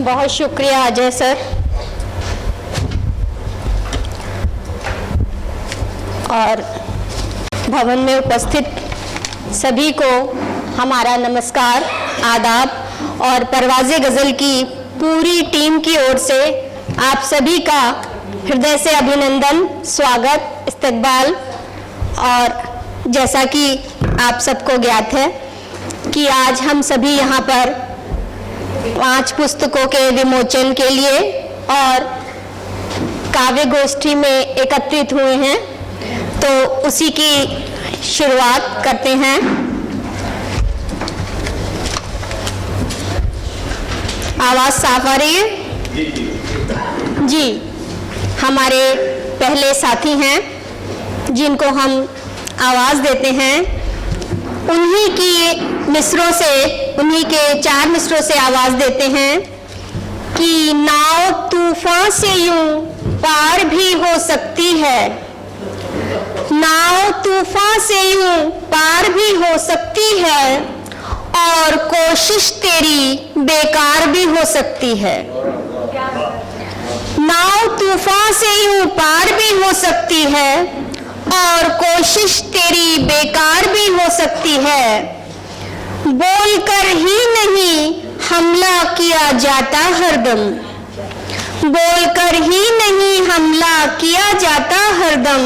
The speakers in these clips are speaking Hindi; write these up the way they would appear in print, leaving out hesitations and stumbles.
बहुत शुक्रिया अजय सर। और भवन में उपस्थित सभी को हमारा नमस्कार, आदाब और परवाज़े गज़ल की पूरी टीम की ओर से आप सभी का हृदय से अभिनंदन, स्वागत, इस्तकबाल। और जैसा कि आप सबको ज्ञात है कि आज हम सभी यहाँ पर 5 पुस्तकों के विमोचन के लिए और काव्य गोष्ठी में एकत्रित हुए हैं, तो उसी की शुरुआत करते हैं। आवाज़ साफ आ रही है? जी, हमारे पहले साथी हैं जिनको हम आवाज़ देते हैं, उन्हीं की मिसरों से, उन्हीं के 4 मिसरों से आवाज़ देते हैं कि नाव तूफान से यूं पार भी हो सकती है, नाव तूफान से यूं पार भी हो सकती है और कोशिश तेरी बेकार भी हो सकती है। नाव तूफान से यूं पार भी हो सकती है और कोशिश तेरी बेकार भी हो सकती है। बोलकर ही नहीं हमला किया जाता हरदम, बोलकर ही नहीं हमला किया जाता हरदम,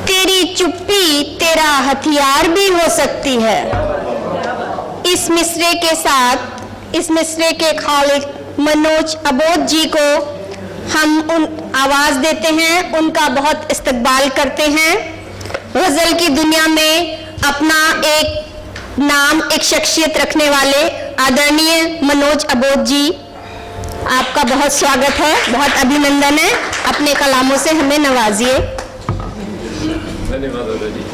तेरी चुप्पी तेरा हथियार भी हो सकती है। इस मिसरे के साथ, इस मिसरे के खालिक मनोज अबोध जी को हम उन आवाज़ देते हैं, उनका बहुत इस्तकबाल करते हैं। गज़ल की दुनिया में अपना एक नाम, एक शख्सियत रखने वाले आदरणीय मनोज अबोध जी, आपका बहुत स्वागत है, बहुत अभिनंदन है। अपने कलामों से हमें नवाजिए। धन्यवाद जी।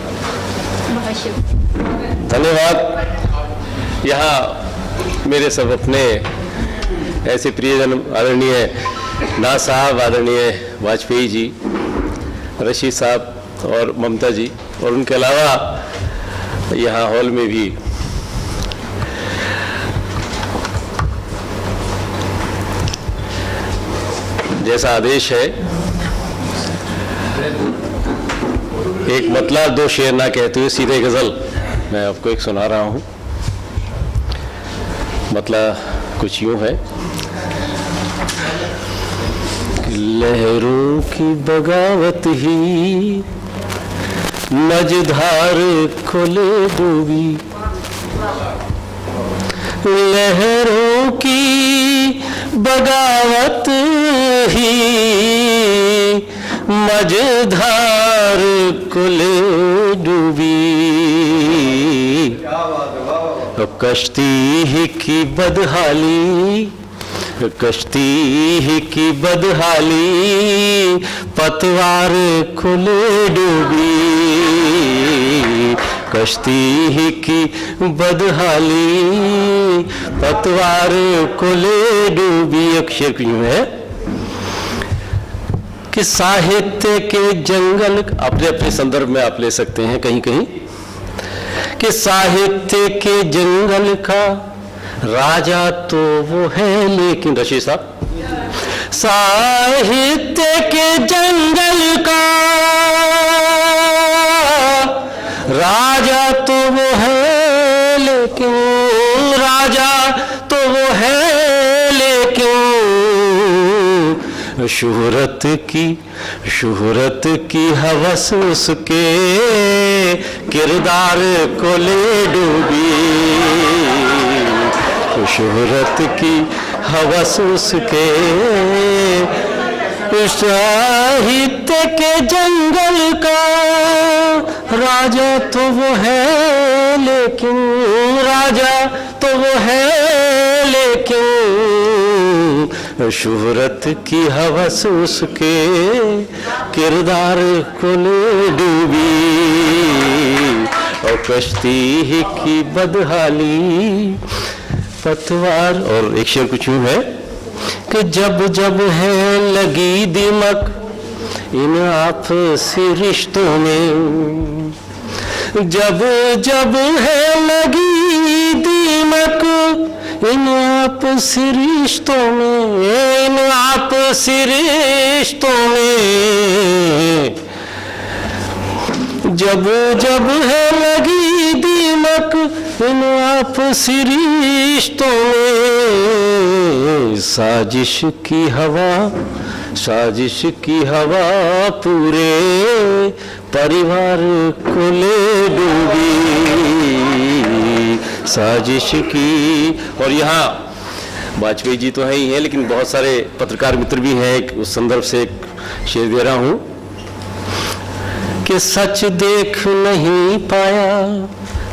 धन्यवाद। यहाँ मेरे सब अपने ऐसे प्रियजन आदरणीय ना साहब, आदरणीय वाजपेयी जी, रशीद साहब और ममता जी, और उनके अलावा यहाँ हॉल में भी जैसा आदेश है, एक मतला 2 शेर ना कहते हुए सीधे गज़ल मैं आपको एक सुना रहा हूँ। मतला कुछ यूँ है। लहरों की बगावत ही मझधार खोले डूबी, लहरों की बगावत ही मझधार खोले डूबी, कश्ती की बदहाली, कश्ती की बदहाली पतवार खुले डूबी, कश्ती की बदहाली पतवार खुले डूबी। अक्षर क्यों है कि साहित्य के जंगल, अपने अपने संदर्भ में आप ले सकते हैं कहीं कहीं, कि साहित्य के जंगल का राजा तो वो है लेकिन, रशीद साहब, साहित्य के जंगल का राजा तो वो है लेकिन, राजा तो वो है लेकिन, शोहरत की हवस उसके किरदार को ले डूबी, शोहरत की हवस उसके, साहित्य के जंगल का राजा तो वो है लेकिन, राजा तो वो है लेकिन, शोहरत की हवस उसके किरदार को ले डूबी, और कश्ती की बदहाली पतवार। और एक शेर कुछ यूं है कि जब जब है लगी दिमक इन आपसी रिश्तों में, जब जब है लगी दीमक इन आपसी रिश्तों में, इन आपसी रिश्तों में जब जब है लगी दीमक, इन आपसी रिश्तों में साजिश की हवा, साजिश की हवा पूरे परिवार को ले डूबी, साजिश की। और यहाँ वाजपेयी जी तो है ही है, लेकिन बहुत सारे पत्रकार मित्र भी हैं। एक उस संदर्भ से एक शेर दे रहा हूँ कि सच देख नहीं पाया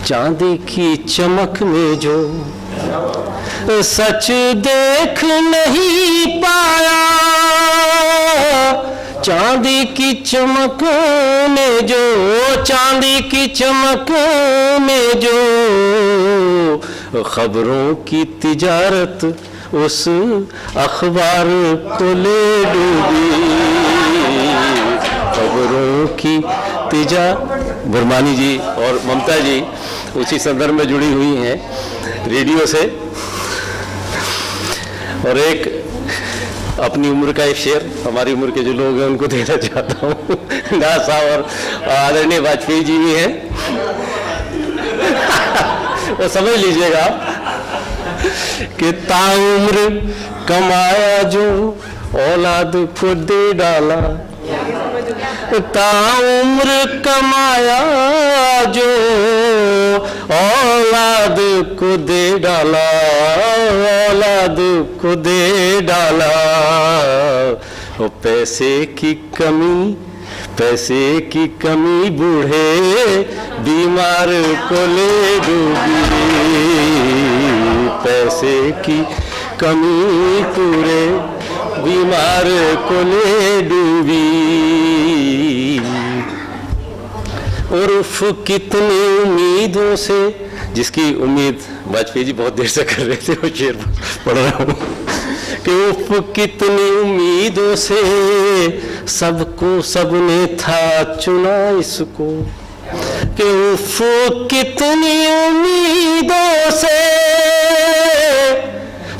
चांदी की चमक में जो, सच देख नहीं पाया चांदी की चमक में जो, चांदी की चमक में जो खबरों की तिजारत उस अखबार को ले डूबी, खबरों की तिजा। बुरमानी जी और ममता जी उसी संदर्भ में जुड़ी हुई हैं रेडियो से। और एक अपनी उम्र का एक शेर हमारी उम्र के जो लोग हैं उनको देना चाहता हूँ। ना साहब और आदरणीय वाजपेयी जी भी हैं, वो समझ लीजिएगा कि ताउम्र कमाया जो औलाद को दे डाला, ताउम्र कमाया जो औलाद को दे डाला, औलाद को दे डाला। वो पैसे की कमी, पैसे की कमी बूढ़े बीमार को ले डूबी, पैसे की कमी पूरे बीमार को ले डूबी। और उफ कितनी उम्मीदों से, जिसकी उम्मीद वाजपेयी जी बहुत देर से कर रहे थे, वो शेर पढ़ रहा हूँ कि उफ कितनी उम्मीदों से सबको सबने था चुना इसको, कि उफ कितनी उम्मीदों से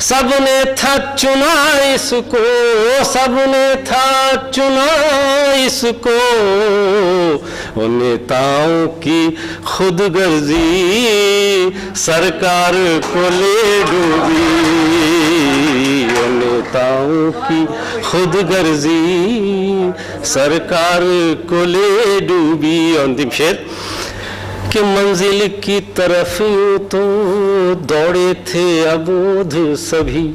सबने था चुना इसको, सबने था चुना इसको। नेताओं की खुदगर्जी सरकार को ले डूबी, नेताओं की खुदगर्जी सरकार को ले डूबी। अंतिम शेर कि मंजिल की तरफ यूं तो दौड़े थे अबोध सभी,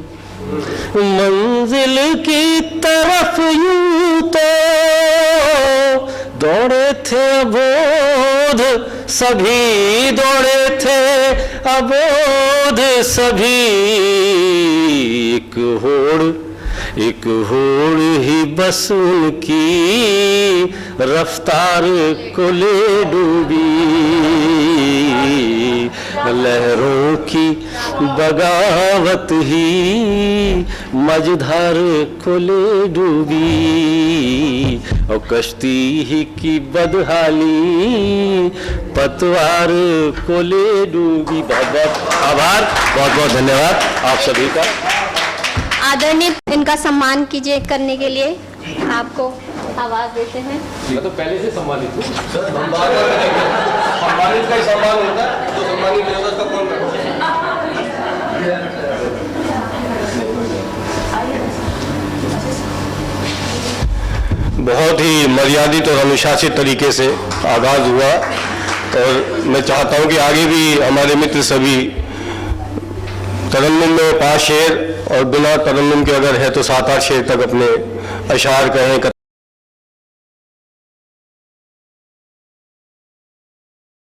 मंजिल की तरफ यूं तो दौड़े थे अबोध सभी, दौड़े थे अबोध सभी। एक होड़ ही बस उनकी रफ्तार को ले डूबी, लहरों की बगावत ही मझधार को ले डूबी। और कश्ती ही की बदहाली पतवार को ले डूबी। बहुत बहुत आभार, बहुत बहुत धन्यवाद आप सभी का। आदरणीय, इनका सम्मान कीजिए करने के लिए आपको आवाज देते हैं। मैं तो पहले से सम्मानित हूँ। सम्मानित का ही सम्मान होता है, जो सम्मानित नहीं होता उसका कौन करता है? बहुत ही मर्यादित और अनुशासित तरीके से आगाज हुआ और मैं चाहता हूँ कि आगे भी हमारे मित्र सभी तरन्नुम में 5 शेर और बिना तरन्नुम के अगर है तो 7-8 शेर तक अपने अशार कहें।